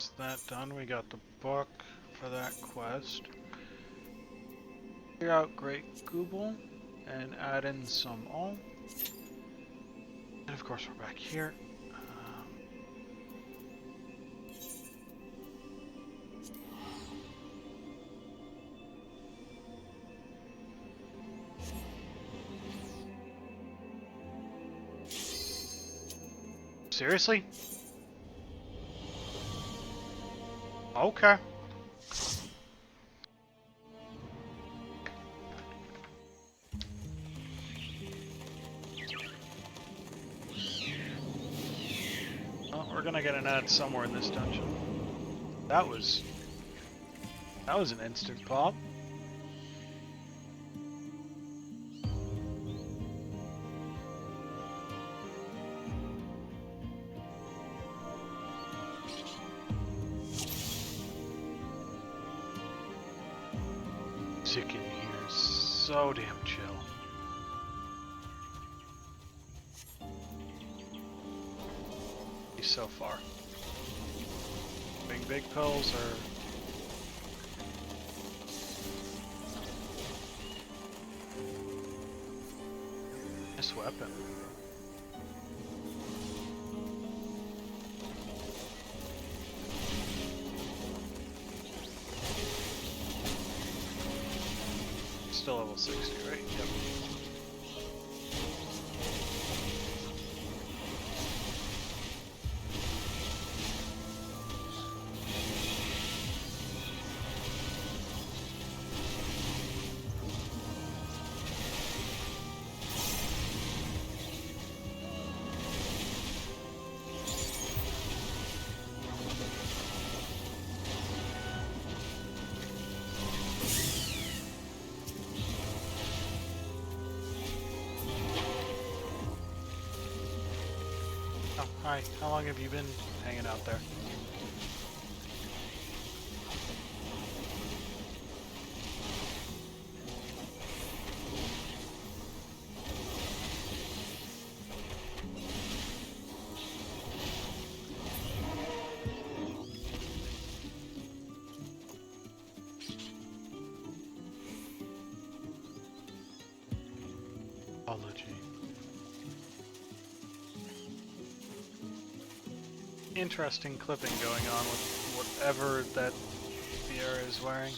Is that done? We got the book for that quest. Figure out Great Google and add in some all. And of course we're back here. Seriously? Okay. Well, we're gonna get an ad somewhere in this dungeon. That was an instant pop. Sick in here, so damn chill. So far. Big pills or this weapon. Still level 60, right? Yep. Oh, hi. How long have you been hanging out there? Interesting clipping going on with whatever that Sierra is wearing.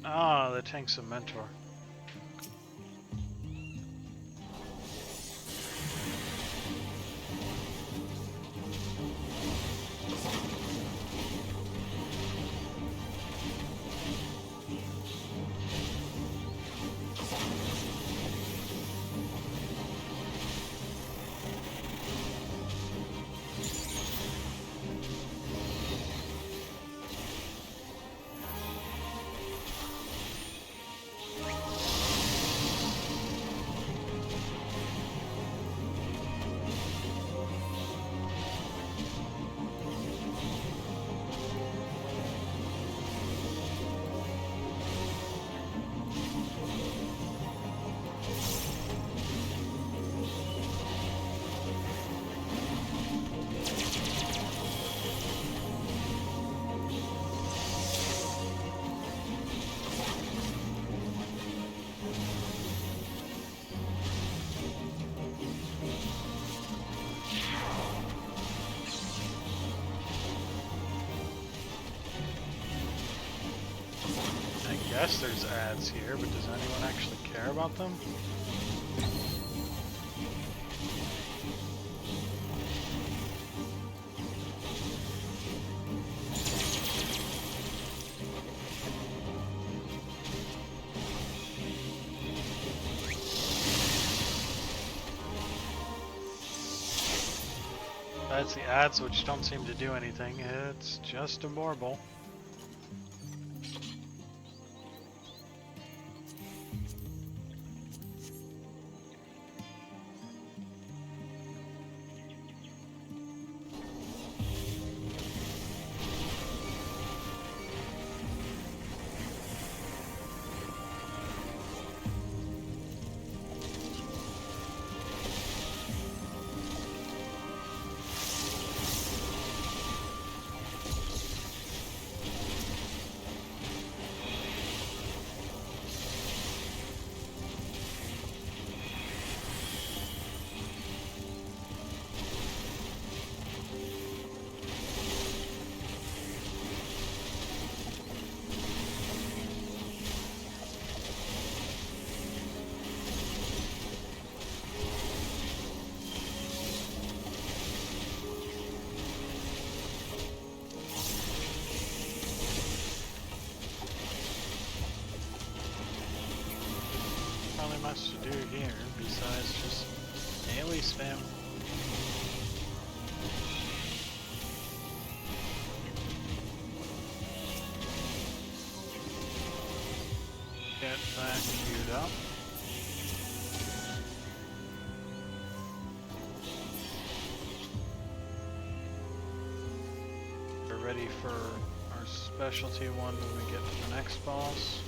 Ah, the tank's a mentor. I guess there's ads here, but does anyone actually care about them? That's the ads, which don't seem to do anything. It's just a bauble. Much to do here besides just melee spam. Get that queued up. We're ready for our specialty one when we get to the next boss.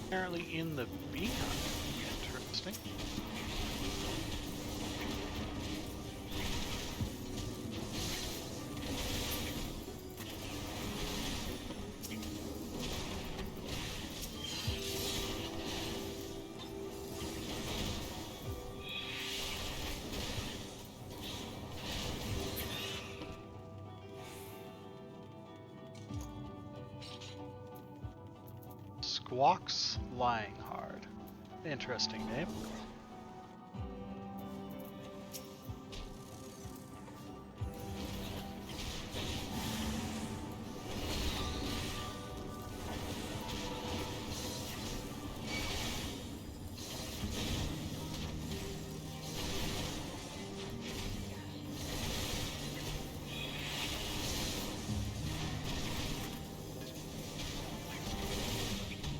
Apparently in the beacon. Interesting. Squawks Lying Hard. Interesting name.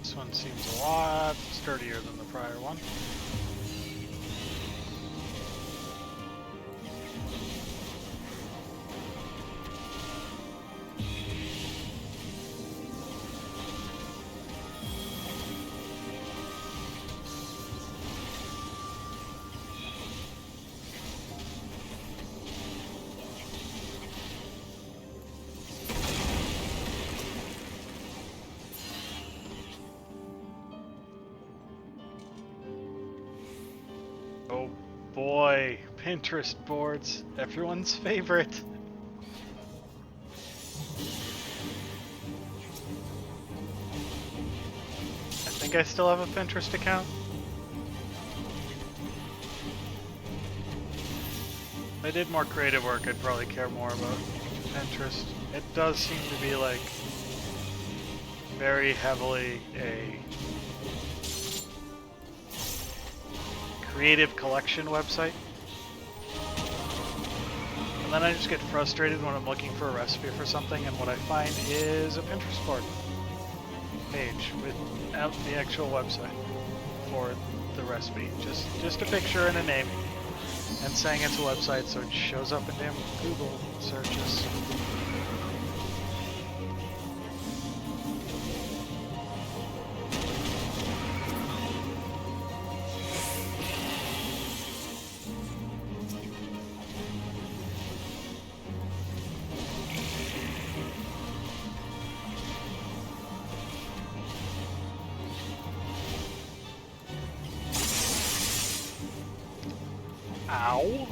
This one seems a lot sturdier than the prior one. Oh boy, Pinterest boards, everyone's favorite. I think I still have a Pinterest account. If I did more creative work, I'd probably care more about Pinterest. It does seem to be like very heavily a creative collection website. And then I just get frustrated when I'm looking for a recipe for something and what I find is a Pinterest board page without the actual website for the recipe. Just a picture and a name and saying it's a website so it shows up in damn Google searches. Ow.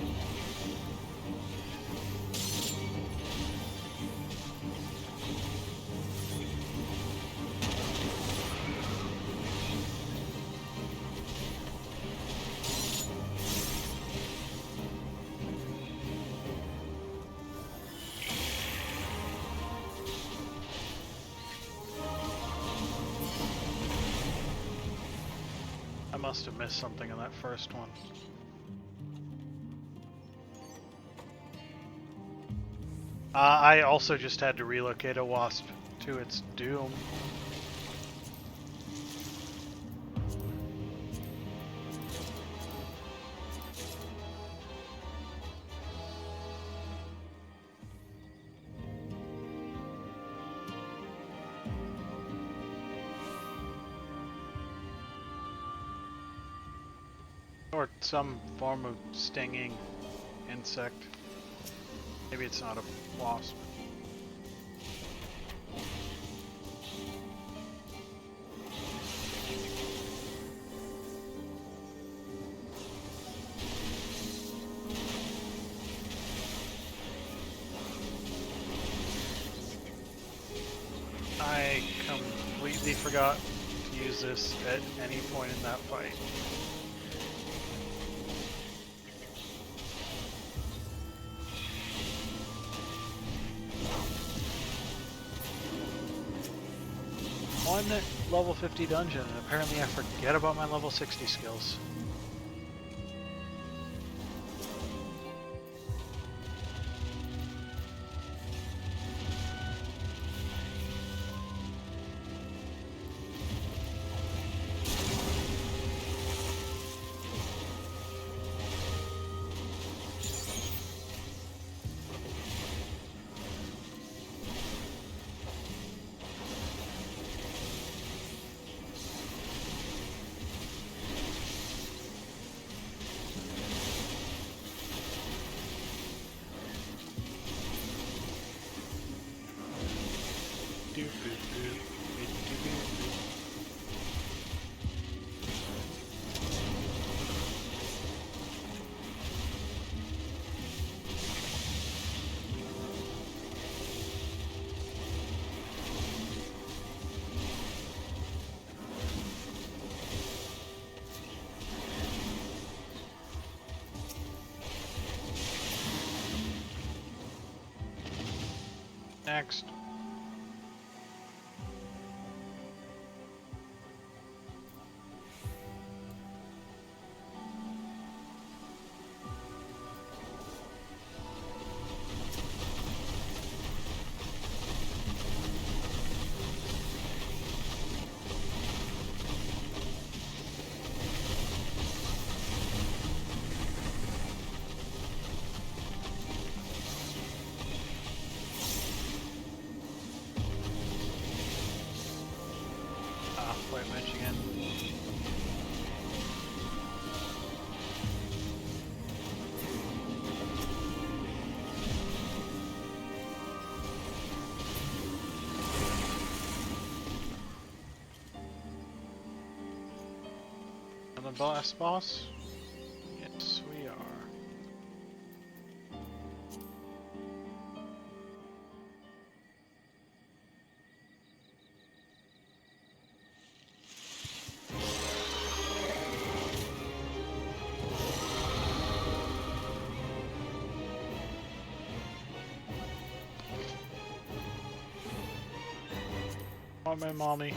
must have missed something in that first one. I also just had to relocate a wasp to its doom. Or some form of stinging insect. Maybe it's not a wasp. I completely forgot to use this at any point in that fight. One level 50 dungeon, and apparently I forget about my level 60 skills. Next. Michigan. And the last boss? Yes, we are. Oh, my mommy.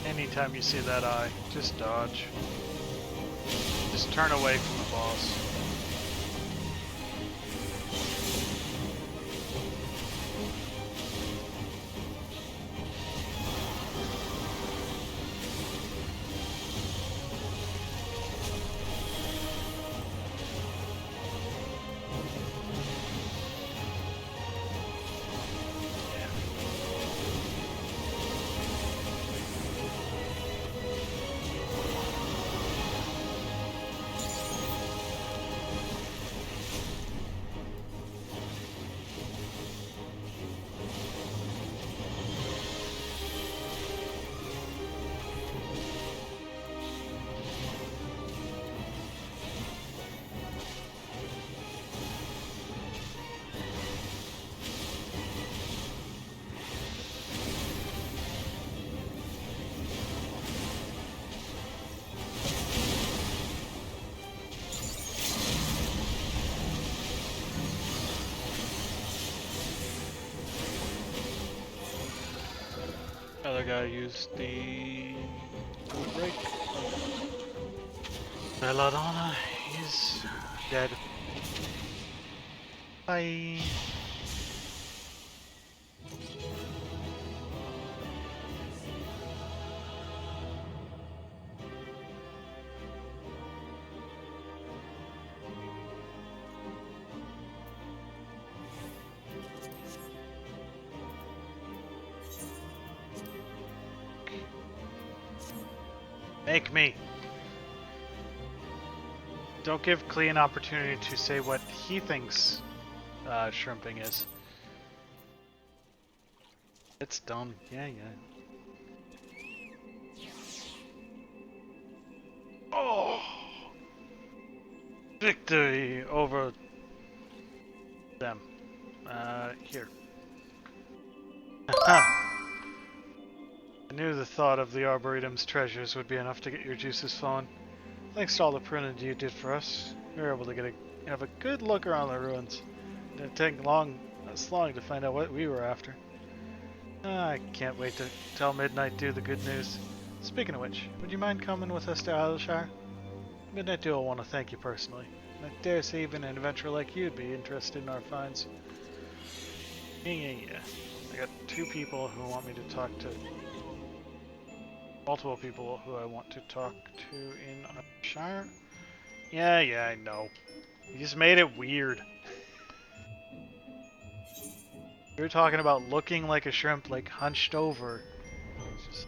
Anytime you see that eye, just dodge. Just turn away from the boss. gotta use the break. Belladonna is dead. Bye. Make me. Don't give Klee an opportunity to say what he thinks shrimping is. It's done. Yeah. Oh! Victory over them. Here. I knew the thought of the Arboretum's treasures would be enough to get your juices flowing. Thanks to all the pruning you did for us, we were able to have a good look around the ruins. It didn't take us long to find out what we were after. I can't wait to tell Midnight Dew the good news. Speaking of which, would you mind coming with us to Idleshire? Midnight Dew will want to thank you personally. I dare say even an adventurer like you'd be interested in our finds. Yeah. I got 2 people who want me to talk to. Multiple people who I want to talk to in Shire. Yeah, I know. You just made it weird. We were talking about looking like a shrimp, like hunched over. Just...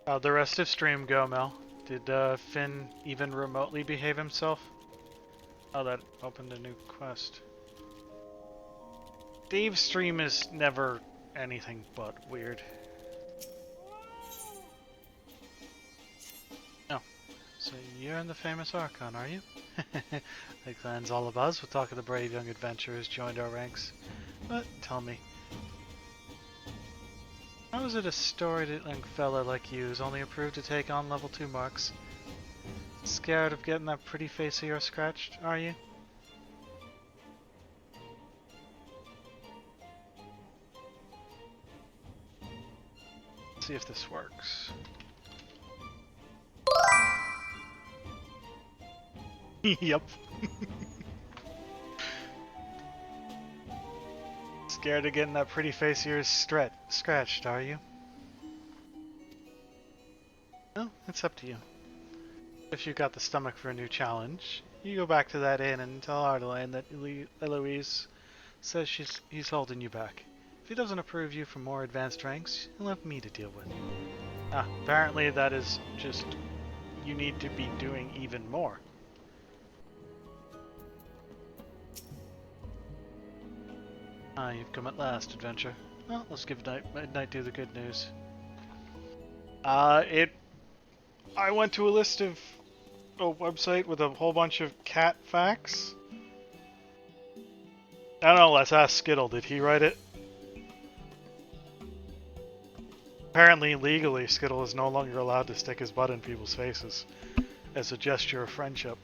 How'd the rest of stream go, Mel? Did Finn even remotely behave himself? Oh, that opened a new quest. Dave's stream is never anything but weird. Oh, so you're in the famous Archon, are you? The clan's all abuzz with talk of the brave young adventurers joined our ranks. But tell me, how is it a storytelling fella like you is only approved to take on level 2 marks? Scared of getting that pretty face of yours scratched, are you? Let's see if this works. Yep. Scared of getting that pretty face of yours scratched, are you? Well, it's up to you. If you got the stomach for a new challenge, you go back to that inn and tell Ardelane that Eloise says he's holding you back. If he doesn't approve you for more advanced ranks, he'll have me to deal with. Apparently that is just... you need to be doing even more. You've come at last, adventure. Well, let's give Midnight Dew the good news. I went to a list of a website with a whole bunch of cat facts. I don't know, let's ask Skittle, did he write it? Apparently, legally, Skittle is no longer allowed to stick his butt in people's faces as a gesture of friendship.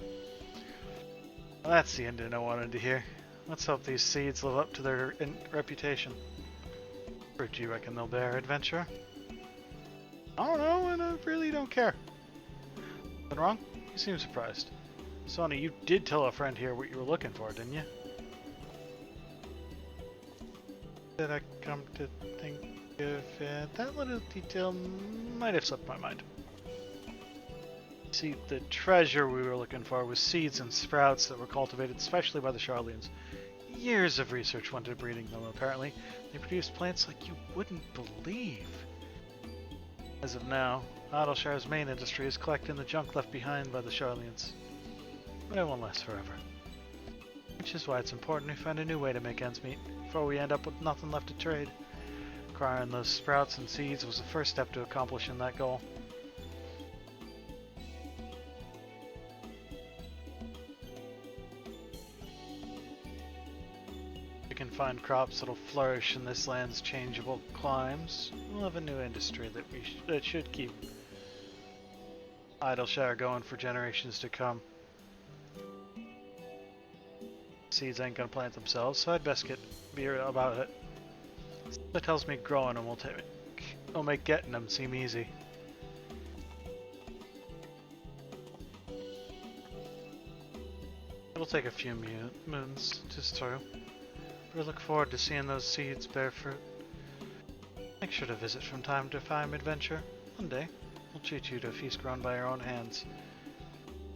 Well, that's the ending I wanted to hear. Let's hope these seeds live up to their reputation. What fruit do you reckon they'll bear, adventurer? I don't know, and I really don't care. Something wrong? You seem surprised. Sonny, you did tell a friend here what you were looking for, didn't you? Did I come to think of it? That little detail might have slipped my mind. See, the treasure we were looking for was seeds and sprouts that were cultivated specially by the Charlians. Years of research went into breeding them, apparently. They produced plants like you wouldn't believe. As of now, Idleshire's main industry is collecting the junk left behind by the Charlians. But it won't last forever. Which is why it's important we find a new way to make ends meet, before we end up with nothing left to trade. Acquiring those sprouts and seeds was the first step to accomplishing that goal. find crops that'll flourish in this land's changeable climes, we'll have a new industry that should keep Idleshire going for generations to come. Seeds ain't gonna plant themselves, so I'd best get beer about it. That tells me growing them will make getting them seem easy. It'll take a few moons to sow, but I look forward to seeing those seeds bear fruit. Make sure to visit from time to time, adventure. One day, we'll treat you to a feast grown by our own hands.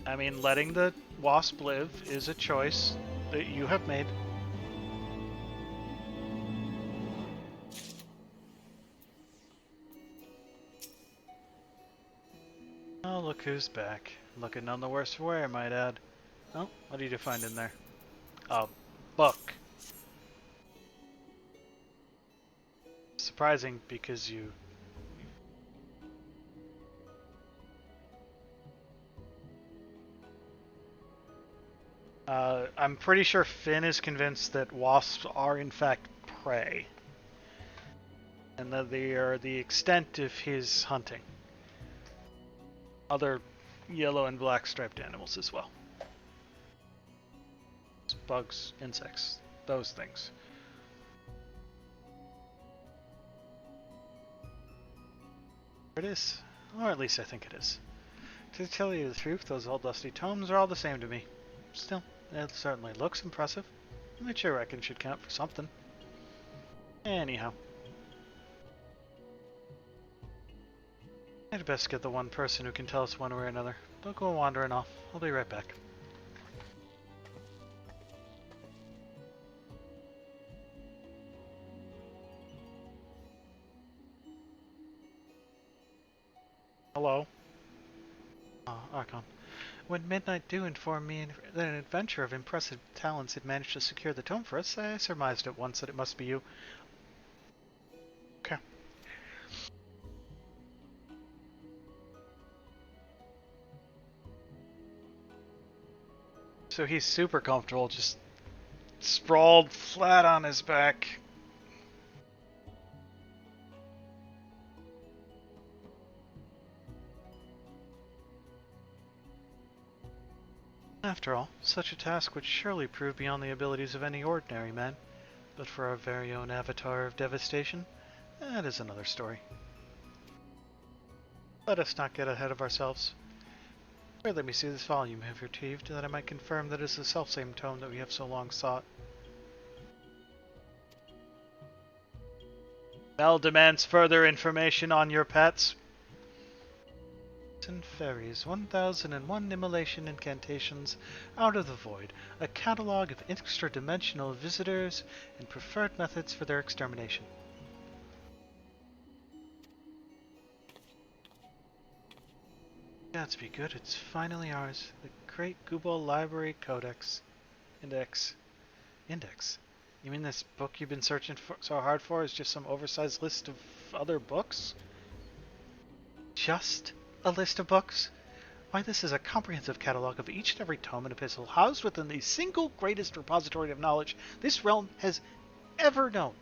I mean, letting the wasp live is a choice that you have made. Oh, look who's back. Looking none the worse for wear, I might add. Oh, what did you find in there? A book. Surprising because you... I'm pretty sure Finn is convinced that wasps are in fact prey. And that they are the extent of his hunting. Other yellow and black striped animals as well. Bugs, insects, those things. It is. Or at least I think it is. To tell you the truth, those old dusty tomes are all the same to me. Still, it certainly looks impressive, which I reckon should count for something. Anyhow. I'd best get the one person who can tell us one way or another. Don't go wandering off. I'll be right back. Hello? Archon. When Midnight Dew informed me that an adventurer of impressive talents had managed to secure the tome for us, I surmised at once that it must be you. Okay. So he's super comfortable, just sprawled flat on his back. After all, such a task would surely prove beyond the abilities of any ordinary man. But for our very own avatar of devastation, that is another story. Let us not get ahead of ourselves. Pray let me see this volume I have retrieved, that I might confirm that it is the selfsame tome that we have so long sought. Mel demands further information on your pets. And Fairies, 1001 Immolation Incantations Out of the Void, a catalog of extra-dimensional visitors and preferred methods for their extermination. Gods be good, it's finally ours. The Great Gubal Library Codex. Index. You mean this book you've been searching so hard for is just some oversized list of other books? Just a list of books? Why, this is a comprehensive catalog of each and every tome and epistle housed within the single greatest repository of knowledge this realm has ever known.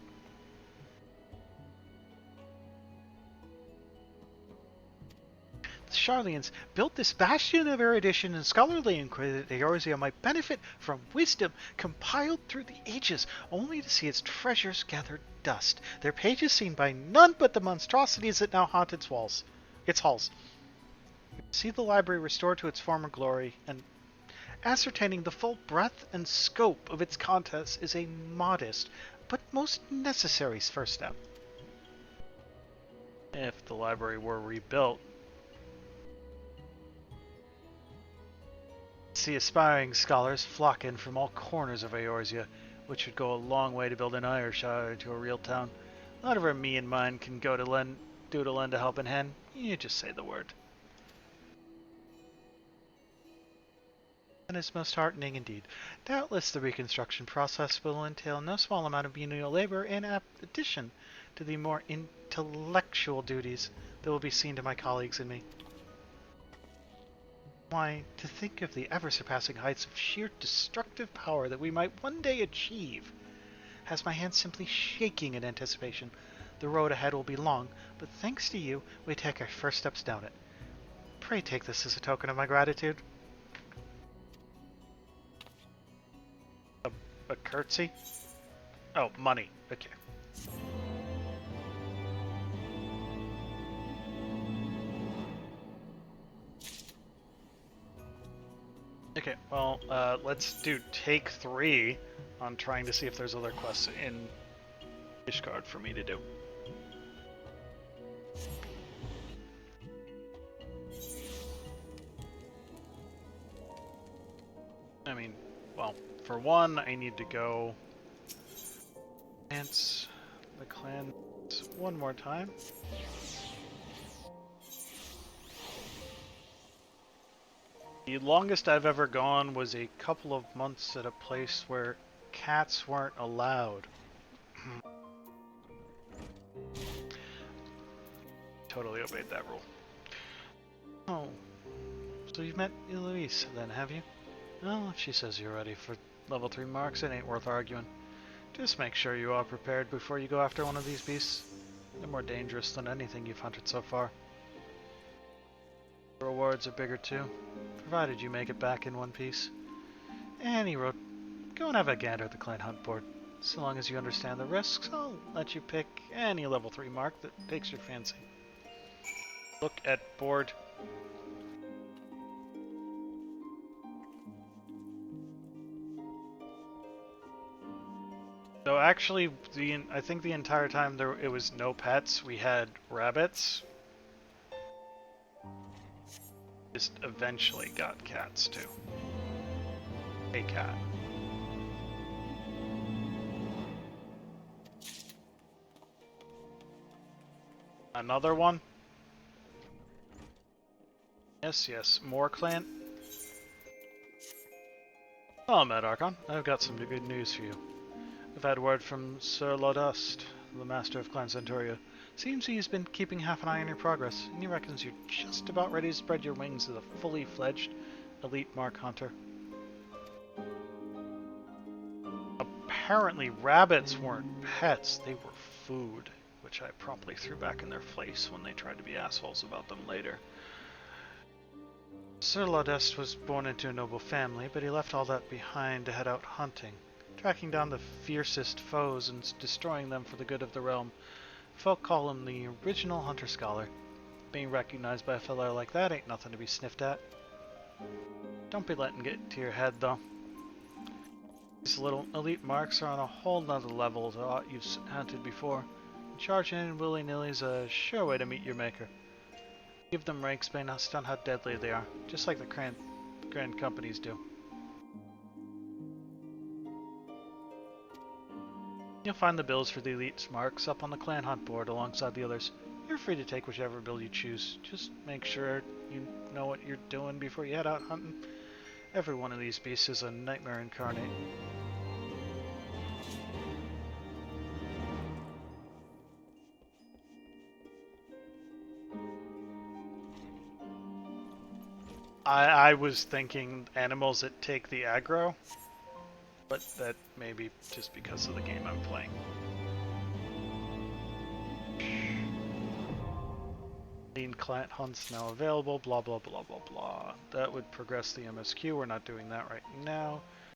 The Charlians built this bastion of erudition and scholarly inquiry that Eorzea might benefit from wisdom compiled through the ages, only to see its treasures gathered dust, their pages seen by none but the monstrosities that now haunt its halls. See the library restored to its former glory, and ascertaining the full breadth and scope of its contents is a modest but most necessary first step. If the library were rebuilt, see aspiring scholars flock in from all corners of Eorzea, which would go a long way to build an Ireshire into a real town. Whatever me and mine can do to lend a helping hand, you just say the word. And it's most heartening indeed. Doubtless the reconstruction process will entail no small amount of menial labor in addition to the more intellectual duties that will be seen to my colleagues and me. Why, to think of the ever-surpassing heights of sheer destructive power that we might one day achieve. has my hands simply shaking in anticipation. The road ahead will be long, but thanks to you, we take our first steps down it. Pray take this as a token of my gratitude. A curtsy? Oh, money. Okay. Okay, well, let's do take 3 on trying to see if there's other quests in Ishgard for me to do. I mean, well, for one, I need to go dance the clan one more time. The longest I've ever gone was a couple of months at a place where cats weren't allowed. Totally obeyed that rule. Oh, so you've met Eloise then, have you? Well, if she says you're ready for level 3 marks, it ain't worth arguing. Just make sure you are prepared before you go after one of these beasts. They're more dangerous than anything you've hunted so far. The rewards are bigger too, provided you make it back in one piece. And he wrote, go and have a gander at the clan hunt board. So long as you understand the risks, I'll let you pick any level 3 mark that takes your fancy. Look at board. So actually, I think the entire time it was no pets. We had rabbits. Just eventually got cats too. A cat. Another one? Yes, yes. More clan. Oh, Mad Archon, I've got some good news for you. I've had word from Sir Lodust, the master of Clan Centuria. Seems he's been keeping half an eye on your progress, and he reckons you're just about ready to spread your wings as a fully fledged elite mark hunter. Apparently rabbits weren't pets, they were food, which I promptly threw back in their face when they tried to be assholes about them later. Sir Lodest was born into a noble family, but he left all that behind to head out hunting, tracking down the fiercest foes and destroying them for the good of the realm. Folk call him the original hunter-scholar. Being recognized by a fellow like that ain't nothing to be sniffed at. Don't be letting it get to your head, though. These little elite marks are on a whole nother level to what you've hunted before. Charging in willy-nilly is a sure way to meet your maker. Give them ranks based on how deadly they are, just like the grand companies do. You'll find the bills for the elite marks up on the clan hunt board alongside the others. You're free to take whichever bill you choose. Just make sure you know what you're doing before you head out hunting. Every one of these beasts is a nightmare incarnate. I was thinking animals that take the aggro, but that may be just because of the game I'm playing. Lean client hunts now available, blah blah blah blah blah. That would progress the MSQ, we're not doing that right now.